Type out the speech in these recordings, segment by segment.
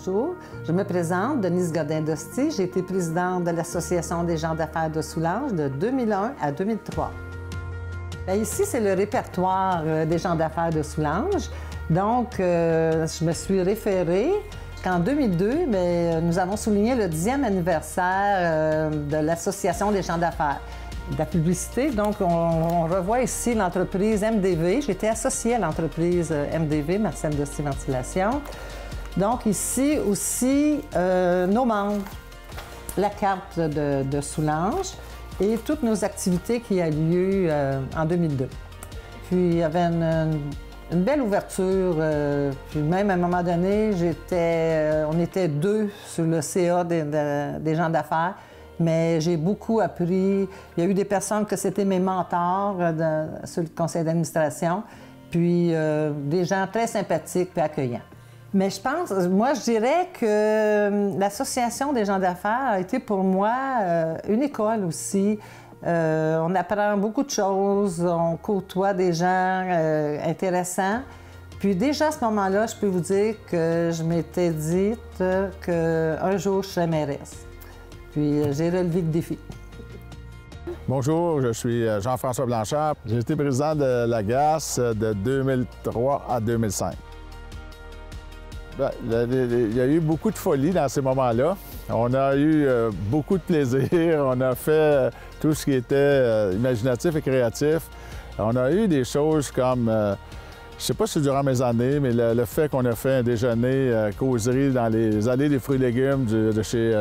bonjour. Je me présente, Denise Godin-Dosti. J'ai été présidente de l'Association des gens d'affaires de Soulanges de 2001 à 2003. Bien, ici, c'est le répertoire des gens d'affaires de Soulanges. Donc, je me suis référée qu'en 2002, bien, nous avons souligné le 10e anniversaire de l'Association des gens d'affaires. De la publicité, donc on revoit ici l'entreprise MDV. J'étais associée à l'entreprise MDV, Marcel Dosti Ventilation. Donc ici aussi, nos membres, la carte de Soulanges et toutes nos activités qui ont lieu en 2002. Puis il y avait une belle ouverture, puis même à un moment donné, on était 2 sur le CA des gens d'affaires. Mais j'ai beaucoup appris. Il y a eu des personnes que c'était mes mentors sur le conseil d'administration, puis des gens très sympathiques et accueillants. Mais je dirais que l'Association des gens d'affaires a été pour moi une école aussi. On apprend beaucoup de choses, on côtoie des gens intéressants. Puis déjà à ce moment-là, je peux vous dire que je m'étais dit qu'un jour, je serais mairesse. Puis j'ai relevé le défi. Bonjour, je suis Jean-François Blanchard. J'ai été président de la GAS de 2003 à 2005. Bien, il y a eu beaucoup de folie dans ces moments-là. On a eu beaucoup de plaisir. On a fait tout ce qui était imaginatif et créatif. On a eu des choses comme... je ne sais pas si durant mes années, mais le fait qu'on a fait un déjeuner causerie dans les allées des fruits et légumes de chez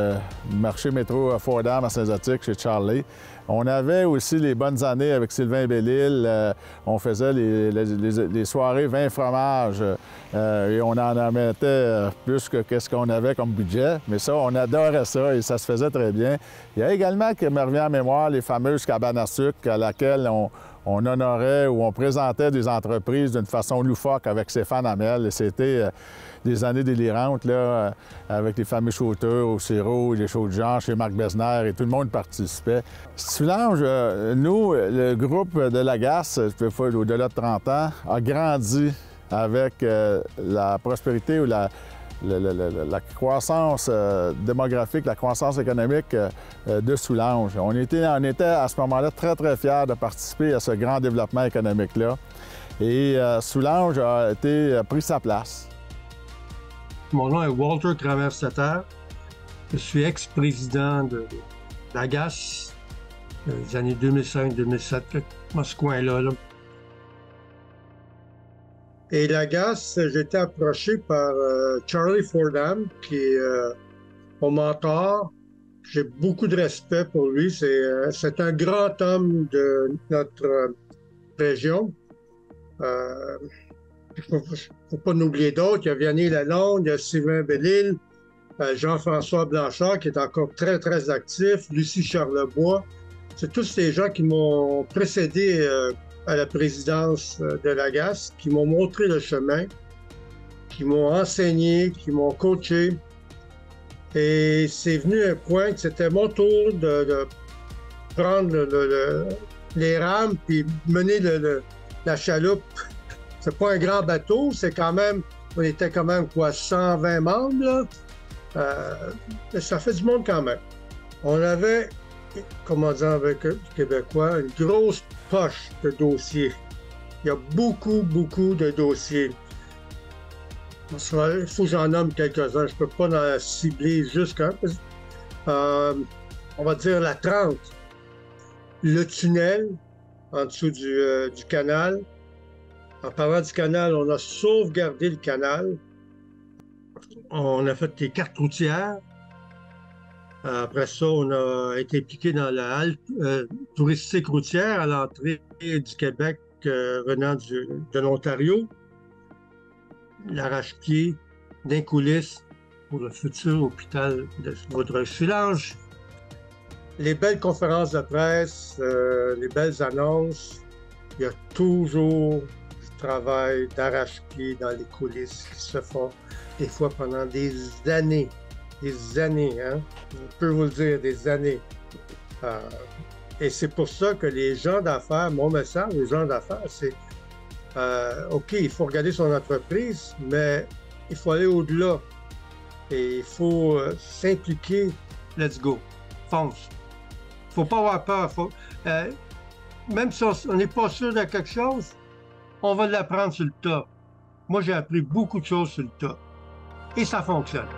Marché Métro Fordham à Saint-Zotique, chez Charlie. On avait aussi les bonnes années avec Sylvain Bellil. On faisait les soirées vin fromage et on en mettait plus que qu'est-ce qu'on avait comme budget. Mais ça, on adorait ça et ça se faisait très bien. Il y a également, qui me revient en mémoire, les fameuses cabanes à sucre à laquelle on honorait ou on présentait des entreprises d'une façon loufoque avec Stéphane Hamel. Et c'était des années délirantes, là, avec les fameux shooters au sirop, les shows de genre chez Marc Besner, et tout le monde participait. Soulanges, nous, le groupe de la GAS, au-delà de 30 ans, a grandi avec la prospérité ou la croissance démographique, la croissance économique de Soulanges. On était à ce moment-là très, très fiers de participer à ce grand développement économique-là. Et Soulanges a pris sa place. Mon nom est Walter Traverse-Terre. Je suis ex-président de la GAS des années 2005-2007, dans ce coin-là. Là. Et la GAS, j'ai été approché par Charlie Fordham, qui est mon mentor. J'ai beaucoup de respect pour lui. C'est un grand homme de notre région. Il ne faut pas n'oublier d'autres. Il y a Vianney Lalonde, il y a Sylvain Bellil, Jean-François Blanchard, qui est encore très, très actif, Lucie Charlebois. C'est tous ces gens qui m'ont précédé à la présidence de la GAS, qui m'ont montré le chemin, qui m'ont enseigné, qui m'ont coaché. Et c'est venu un point que c'était mon tour de prendre les rames puis mener la chaloupe. C'est pas un grand bateau, c'est quand même, on était quand même, 120 membres, là. Ça fait du monde quand même. On avait, comment dire avec le Québécois, une grosse poche de dossiers. Il y a beaucoup, beaucoup de dossiers. Il faut que j'en nomme quelques-uns. Je ne peux pas en cibler jusqu'à... on va dire la 30. Le tunnel en dessous du canal. En parlant du canal, on a sauvegardé le canal. On a fait des cartes routières. Après ça, on a été impliqué dans la halte touristique routière à l'entrée du Québec venant de l'Ontario. L'arrache-pied d'un coulisses pour le futur hôpital de Vaudreuil-Soulanges. Les belles conférences de presse, les belles annonces. Il y a toujours du travail d'arrache-pied dans les coulisses qui se font des fois pendant des années. Des années, hein? Je peux vous le dire, des années. Et c'est pour ça que les gens d'affaires, mon message aux gens d'affaires, c'est OK, il faut regarder son entreprise, mais il faut aller au-delà. Et il faut s'impliquer. Let's go. Fonce. Faut pas avoir peur. Même si on n'est pas sûr de quelque chose, on va l'apprendre sur le tas. Moi, j'ai appris beaucoup de choses sur le tas. Et ça fonctionne.